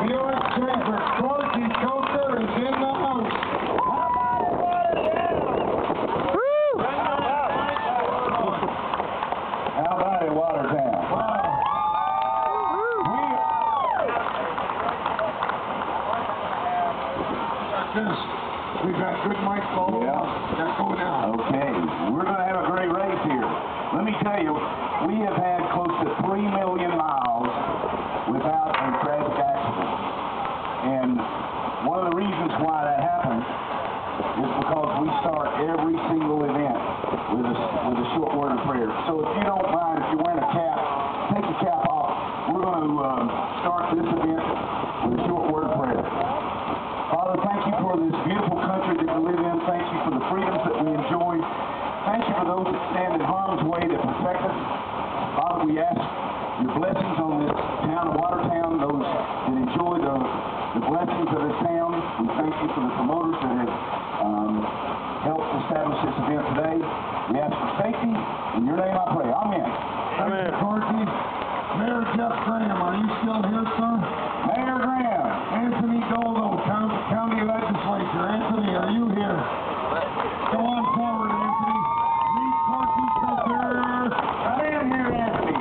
Buick Chaser, Corky Coaster is in the house. How about it, Watertown? Wow. We've got good mic flow. Yeah. That's going out. Okay, we're going to have a great race here. Let me tell you, we have had close to 3 million miles without a tragic accident. And one of the reasons why that happens is because we start every single event with a short word of prayer. So if you don't mind, if you're wearing a cap, take your cap off. We're going to start this event with a short word of prayer. Father, thank you for this beautiful country that we live in. Thank you for the freedoms that we enjoy. Thank you for those that stand in harm's way that protect us. Father, we ask your blessings on this town of Watertown, those that enjoy the blessings of this town. We thank you for the promoters that have helped establish this event today. We ask for safety. In your name I pray. Amen. Amen. Corky. Mayor Jeff Graham, are you still here, sir? Mayor Graham. Anthony Doldo, County Legislature. Anthony, are you here? Go on forward, Anthony. Meet Corky Coaster. Come in here, Anthony.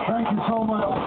Thank you so much.